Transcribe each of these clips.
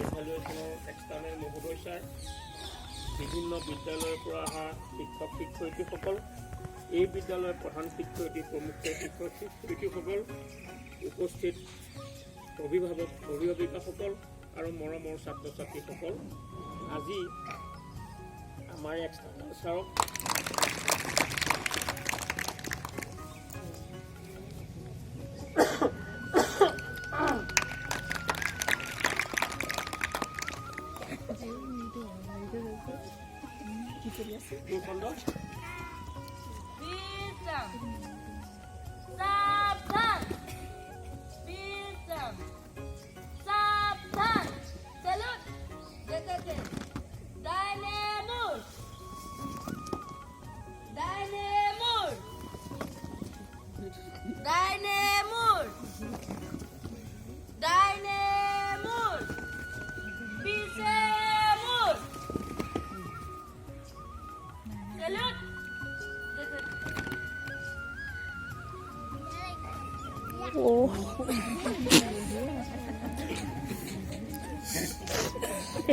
এভালুৱেশ্যনৰ external মহোদয় sir, বিভিন্ন বিদ্যালয়ৰ পৰা অহা শিক্ষক শিক্ষয়িত্ৰীসকল, এই বিদ্যালয়ৰ প্ৰধান শিক্ষয়িত্ৰী প্ৰমুখ শিক্ষক শিক্ষয়িত্ৰীসকল, উপস্থিত অভিভাৱক অভিভাৱিকাসকল আৰু মৰমৰ ছাত্ৰ ছাত্ৰীসকল, আজি আমাৰ এক্সটাৰ্নেল ছাৰক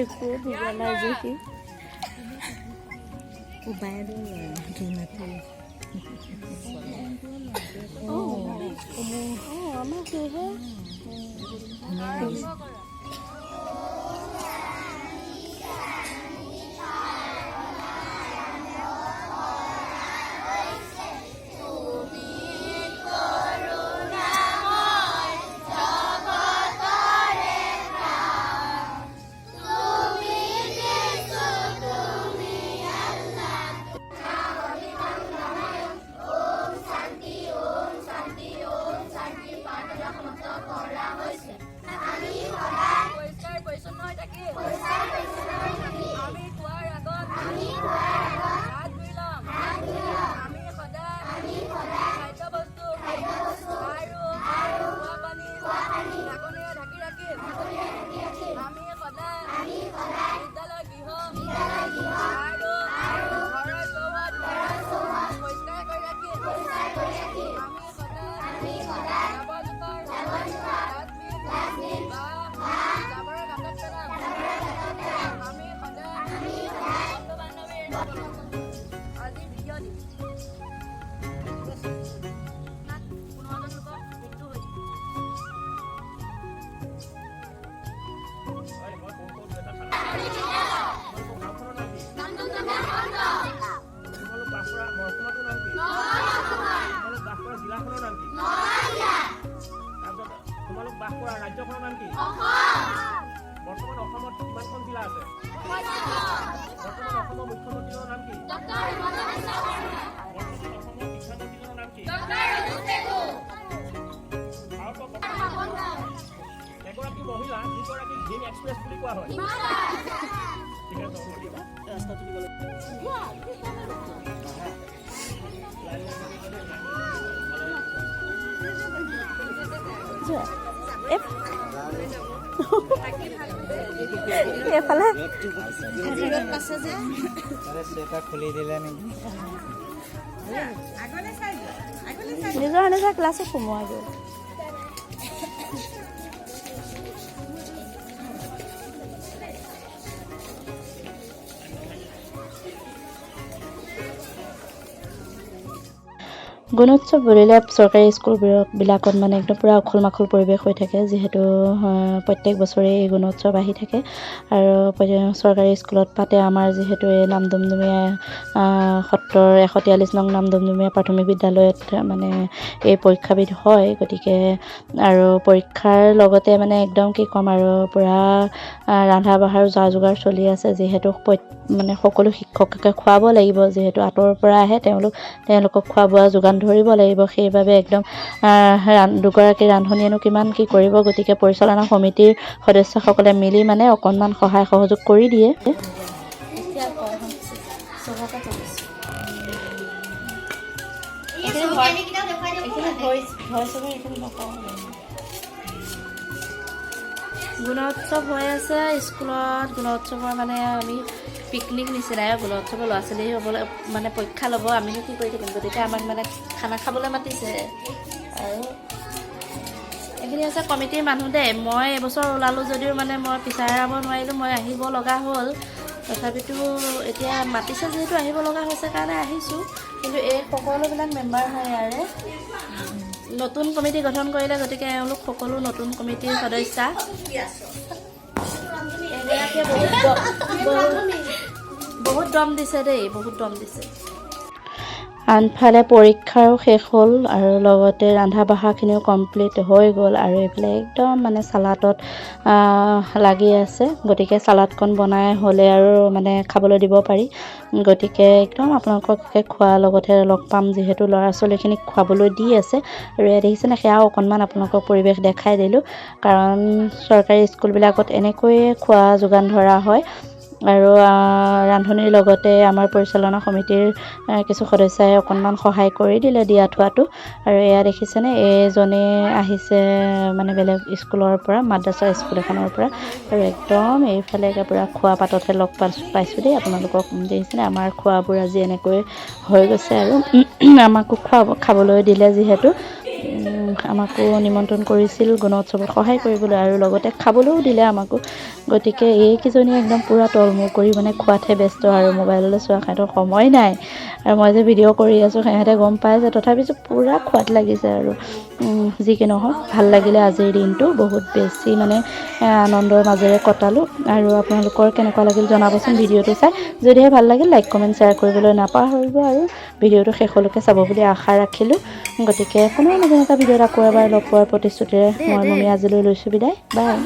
Itu juga lagi sih. Ubaya dulu mati. Masih ya. তোমালোক বাস কৰা ৰাজ্যখনৰ নাম কি? বৰ্তমান অসমত কিমানখন জিলা আছে? বৰ্তমান অসমৰ মুখ্যমন্ত্ৰীৰ নাম কি? বৰ্তমান অসমৰ শিক্ষামন্ত্ৰীৰ নাম কি? এগৰাকী মহিলা যিগৰাকী গ্ৰীণ এক্সপ্ৰেছ বুলি কোৱা হয়। ঠিক আছে, ৰাস্তাটো দিব লাগিব। খুলি দিলে নেকি? নিজৰ নিজৰ ক্লাছত সোমোৱা গ'ল। গুণোৎসৱ বুলিলে চৰকাৰী স্কুলবিলাকত মানে একদম পূৰা উখল মাখল পৰিৱেশ হৈ থাকে, যিহেতু প্ৰত্যেক বছৰে এই গুণোৎসৱ আহি থাকে আৰু চৰকাৰী স্কুলত পাতে। আমাৰ যিহেতু এই নামদুমদুমীয়া সত্ৰৰ 143 নং নামদুমদুমীয়া প্ৰাথমিক বিদ্যালয়ত মানে এই পৰীক্ষাবিধ হয়। গতিকে আৰু পৰীক্ষাৰ লগতে মানে একদম কি ক'ম আৰু পূৰা ৰন্ধা বঢ়াৰ যা যোগাৰ চলি আছে, যিহেতু মানে সকলো শিক্ষককে খুৱাব লাগিব, যিহেতু আঁতৰৰ পৰা আহে তেওঁলোকক খোৱা বোৱা যোগান ধৰিব লাগিব। সেইবাবে একদম দুগৰাকী ৰান্ধনীয়েনো কিমান কি কৰিব, গতিকে পৰিচালনা সমিতিৰ সদস্যসকলে মিলি মানে অকণমান সহায় সহযোগ কৰি দিয়ে। গুণোৎসৱ হৈ আছে স্কুলত। গুণোৎসৱৰ মানে আমি পিকনিক নিচিনাই গুণোৎসৱৰ ল'ৰা ছোৱালী হ'বলৈ মানে পৰীক্ষা ল'ব, আমিনো কি কৰি থাকিম, গতিকে আমাক মানে খানা খাবলৈ মাতিছে আৰু এইখিনি আছে কমিটিৰ মানুহ দেই। মই এবছৰ ওলালোঁ যদিও মানে মই পিছাই এৰাব নোৱাৰিলোঁ, মই আহিব লগা হ'ল। তথাপিতো এতিয়া মাতিছে যিহেতু আহিব লগা হৈছে কাৰণে আহিছোঁ। কিন্তু এই সকলোবিলাক মেম্বাৰ হয় ইয়াৰে। নতুন কমিটি গঠন কৰিলে, গতিকে এওঁলোক সকলো নতুন কমিটিৰ সদস্য। এগৰাকীয়ে বহুত দম দিছে দেই, বহুত দম দিছে। আনফালে পৰীক্ষাও শেষ হ'ল আৰু লগতে ৰন্ধা বঢ়াখিনিও কমপ্লিট হৈ গ'ল আৰু এইফালে একদম মানে চালাডত লাগি আছে। গতিকে চালাডকণ বনাই হ'লে আৰু মানে খাবলৈ দিব পাৰি। গতিকে একদম আপোনালোকক খোৱাৰ লগতে লগ পাম, যিহেতু ল'ৰা ছোৱালীখিনিক খুৱাবলৈ দি আছে। আৰু ইয়াত দেখিছেনে, সেয়াও অকণমান আপোনালোকক পৰিৱেশ দেখাই দিলোঁ, কাৰণ চৰকাৰী স্কুলবিলাকত এনেকৈয়ে খোৱা যোগান ধৰা হয়। আৰু ৰান্ধনিৰ লগতে আমাৰ পৰিচালনা সমিতিৰ কিছু সদস্যই অকণমান সহায় কৰি দিলে দিয়া থোৱাটো। আৰু এয়া দেখিছেনে, এইজনে আহিছে মানে বেলেগ স্কুলৰ পৰা, মাদ্ৰাছা স্কুল এখনৰ পৰা। আৰু একদম এইফালে পূৰা খোৱা পাততহে লগ পাইছোঁ দেই। আপোনালোকক দেখিছেনে, আমাৰ খোৱাবোৰ আজি এনেকৈ হৈ গৈছে। আৰু আমাকো খাবলৈ দিলে, যিহেতু আমাকো নিমন্ত্ৰণ কৰিছিল গুণোৎসৱত সহায় কৰিবলৈ আৰু লগতে খাবলৈও দিলে আমাকো। গতিকে এইকেইজনী একদম পূৰা তলমূৰ কৰি মানে খোৱাতহে ব্যস্ত আৰু মোবাইললৈ চোৱা সিহঁতৰ সময় নাই। আৰু মই যে ভিডিঅ' কৰি আছোঁ সিহঁতে গম পাই যে, তথাপিতো পূৰা খোৱাত লাগিছে। আৰু যি কি নহওক, ভাল লাগিলে আজিৰ দিনটো, বহুত বেছি মানে আনন্দৰ মাজেৰে কটালোঁ। আৰু আপোনালোকৰ কেনেকুৱা লাগিল জনাবচোন ভিডিঅ'টো চাই। যদিহে ভাল লাগিল, লাইক কমেণ্ট শ্বেয়াৰ কৰিবলৈ নাপাহৰিব। আৰু ভিডিঅ'টো শেষলৈকে চাব বুলি আশা ৰাখিলোঁ। গতিকে পুনৰ নতুন এটা ভিডিঅ'ত আকৌ এবাৰ লগ পোৱাৰ প্ৰতিশ্ৰুতিৰে মই আজিলৈ লৈছোঁ বিদায়। বাই।